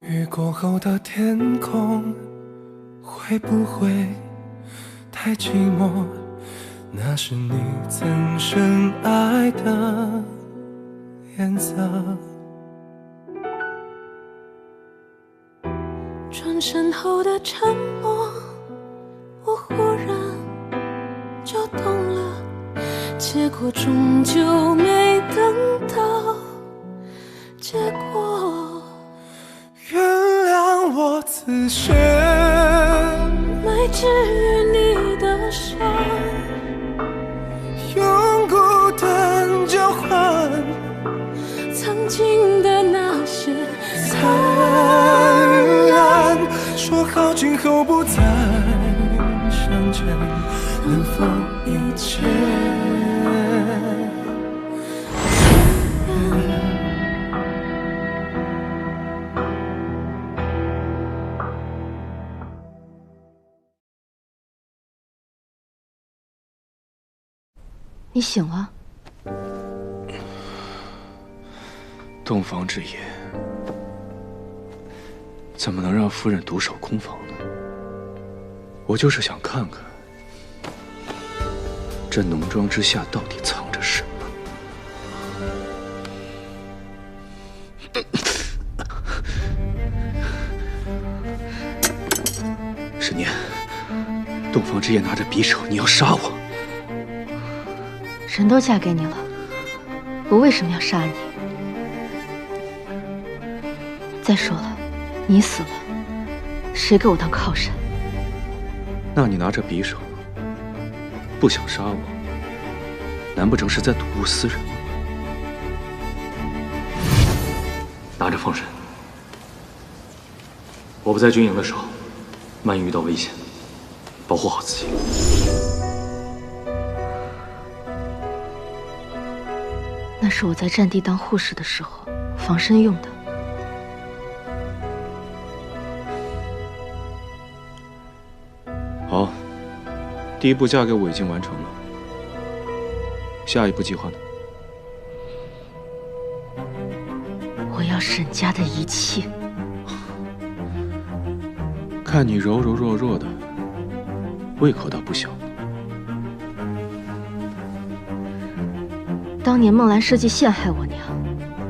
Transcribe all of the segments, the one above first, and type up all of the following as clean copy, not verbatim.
雨过后的天空会不会太寂寞？那是你曾深爱的颜色。转身后的沉默，我忽然就懂了，结果终究没等到结果。原谅我此生没治愈你的伤，用孤单交换曾经的那些灿烂。说好今后不再相见，能否一切你醒了？洞房之夜，怎么能让夫人独守空房呢？我就是想看看，这浓妆之下到底藏着什么。沈念，洞房之夜拿着匕首，你要杀我？人都嫁给你了，我为什么要杀你？再说了，你死了，谁给我当靠山？那你拿着匕首，不想杀我，难不成是在睹物思人吗？拿着放身。我不在军营的时候，万一遇到危险，保护好自己。那是我在战地当护士的时候防身用的。好，第一步嫁给我已经完成了，下一步计划呢？我要沈家的一切。看你柔柔弱弱的，胃口倒不小。当年孟兰设计陷害我娘，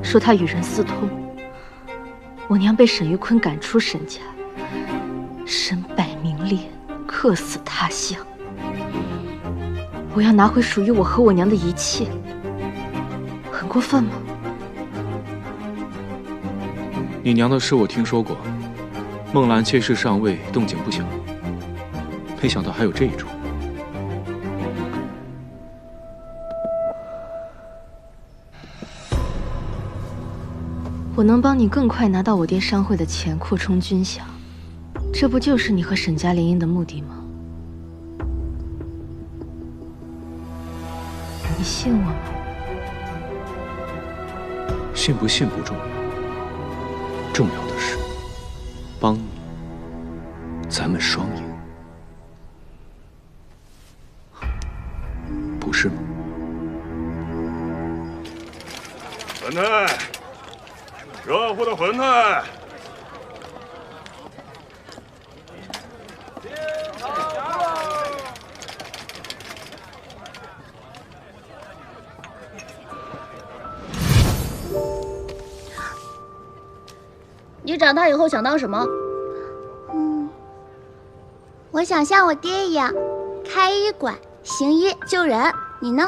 说她与人私通，我娘被沈玉坤赶出沈家，身败名裂，客死他乡。我要拿回属于我和我娘的一切，很过分吗？你娘的事我听说过，孟兰妾室上位，动静不小，没想到还有这一出。我能帮你更快拿到我爹商会的钱，扩充军饷，这不就是你和沈家联姻的目的吗？你信我吗？信不信不重要，重要的是帮你，咱们双赢，不是吗？馄饨，热乎的馄饨。你长大以后想当什么？我想像我爹一样，开医馆，行医救人。你呢？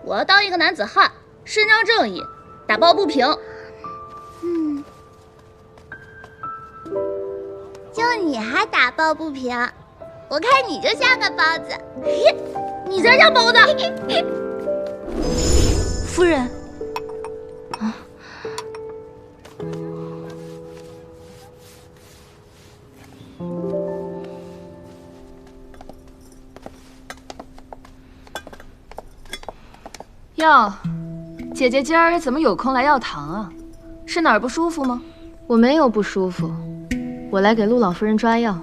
我要当一个男子汉，伸张正义，打抱不平。就你还打抱不平，我看你就像个包子。你才像包子！夫人。哟，姐姐今儿怎么有空来药堂啊？是哪儿不舒服吗？我没有不舒服，我来给陆老夫人抓药。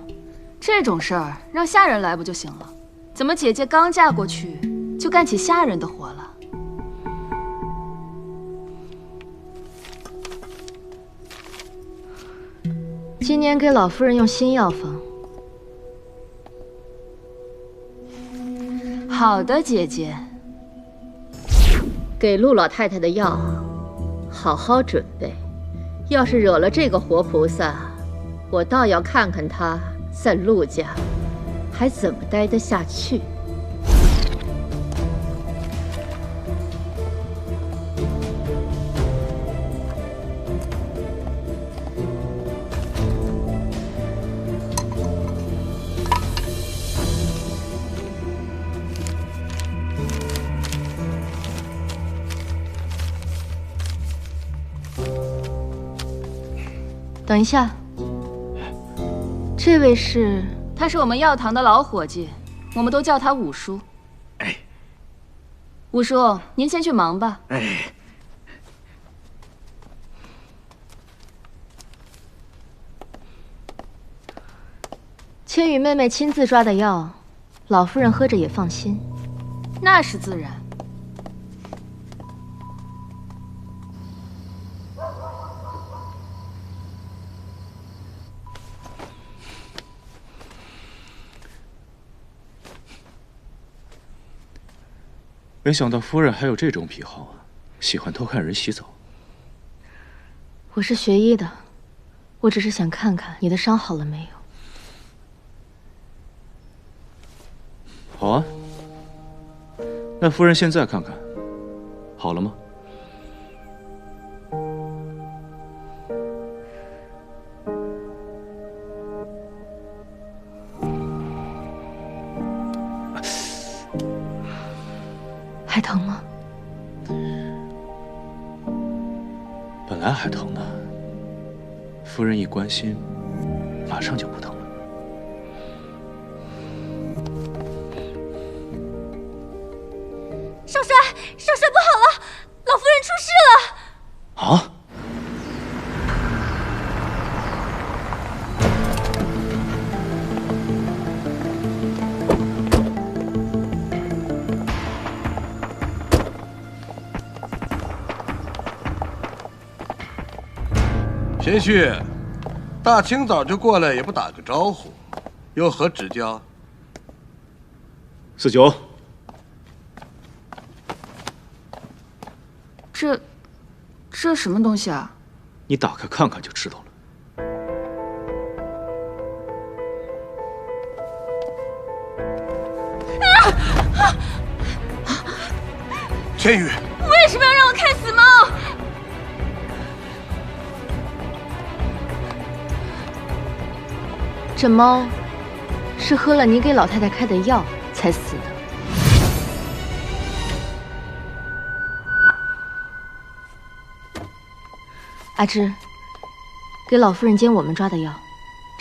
这种事儿让下人来不就行了？怎么姐姐刚嫁过去就干起下人的活了？今年给老夫人用新药方。好的，姐姐。给陆老太太的药，好好准备。要是惹了这个活菩萨，我倒要看看她在陆家还怎么待得下去。等一下，这位是？他是我们药堂的老伙计，我们都叫他五叔。哎，五叔，您先去忙吧。哎，千羽妹妹亲自抓的药，老夫人喝着也放心。那是自然。没想到夫人还有这种癖好啊，喜欢偷看人洗澡。我是学医的，我只是想看看你的伤好了没有。好啊，那夫人现在看看，好了吗？还疼吗？本来还疼呢，夫人一关心，马上就不疼了。少帅，少帅不好了，老夫人出事了！啊！贤婿，大清早就过来，也不打个招呼，有何指教？四九，这什么东西啊？你打开看看就知道了。千羽，为什么要让我看死猫？这猫是喝了你给老太太开的药才死的。阿芝，给老夫人煎我们抓的药，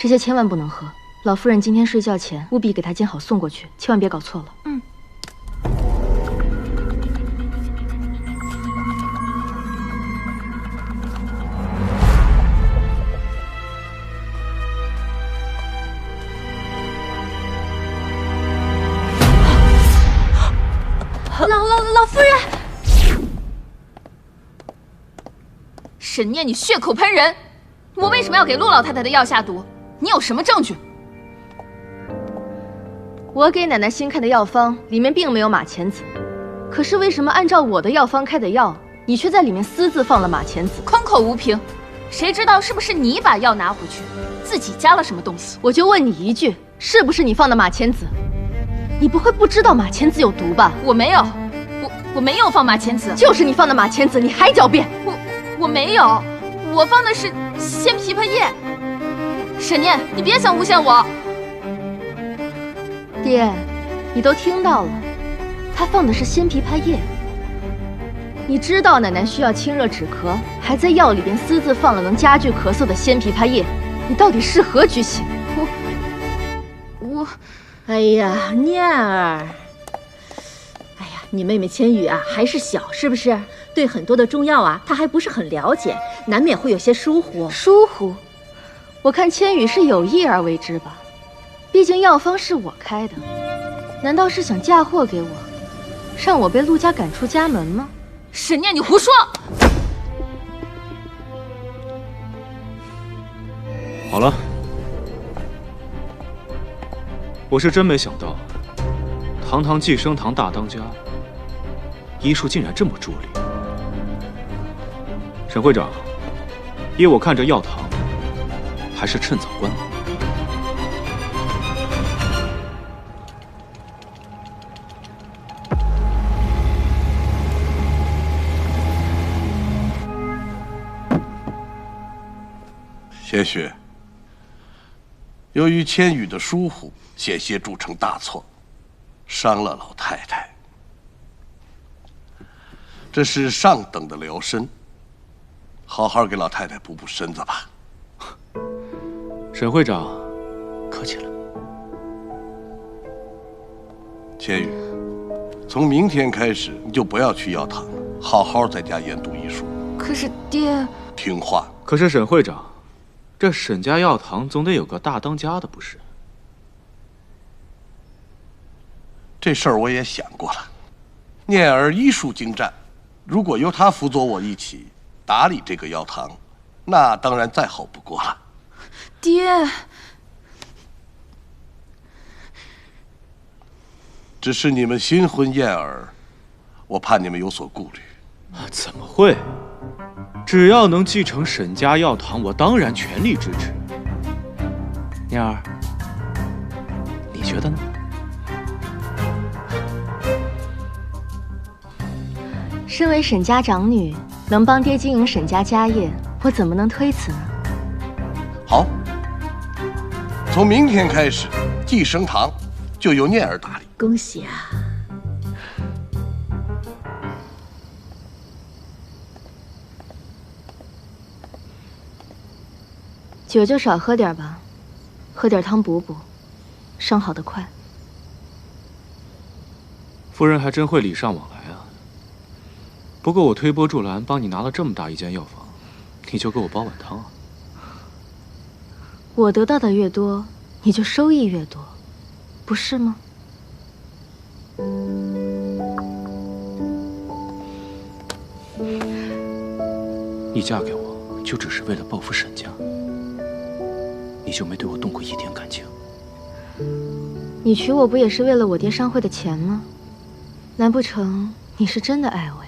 这些千万不能喝。老夫人今天睡觉前务必给她煎好送过去，千万别搞错了。嗯。老夫人，沈念，你血口喷人！我为什么要给陆老太太的药下毒？你有什么证据？我给奶奶新开的药方里面并没有马钱子，可是为什么按照我的药方开的药，你却在里面私自放了马钱子？空口无凭，谁知道是不是你把药拿回去，自己加了什么东西？我就问你一句，是不是你放的马钱子？你不会不知道马钱子有毒吧？我没有，我没有放马钱子，就是你放的马钱子，你还狡辩？我没有，我放的是鲜枇杷叶。沈念，你别想诬陷我。爹，你都听到了，他放的是鲜枇杷叶。你知道奶奶需要清热止咳，还在药里边私自放了能加剧咳嗽的鲜枇杷叶，你到底是何居心？我，哎呀，念儿，哎呀，你妹妹千羽啊，还是小，是不是？对很多的中药啊，她还不是很了解，难免会有些疏忽。疏忽？我看千羽是有意而为之吧，毕竟药方是我开的。难道是想嫁祸给我，让我被陆家赶出家门吗？沈念，你胡说！好了，我是真没想到，堂堂寄生堂大当家，医术竟然这么拙劣。沈会长，依我看，这药堂还是趁早关吧。些许，由于千羽的疏忽，险些铸成大错，伤了老太太。这是上等的疗身，好好给老太太补补身子吧。沈会长，客气了。千羽，从明天开始你就不要去药堂了，好好在家研读医术。可是爹，听话。可是沈会长，这沈家药堂总得有个大当家的，不是？这事儿我也想过了。念儿医术精湛，如果由他辅佐我一起打理这个药堂，那当然再好不过了。爹，只是你们新婚燕尔，我怕你们有所顾虑。怎么会？只要能继承沈家药堂，我当然全力支持。念儿，你觉得呢？身为沈家长女，能帮爹经营沈家家业，我怎么能推辞呢？好，从明天开始，寄生堂就由念儿打理。恭喜啊！酒就少喝点吧，喝点汤补补，伤好得快。夫人还真会礼尚往来啊。不过我推波助澜，帮你拿了这么大一间药房，你就给我煲碗汤啊？我得到的越多，你就收益越多，不是吗？你嫁给我，就只是为了报复沈家，你就没对我动过一点感情？你娶我不也是为了我爹商会的钱吗？难不成你是真的爱我呀？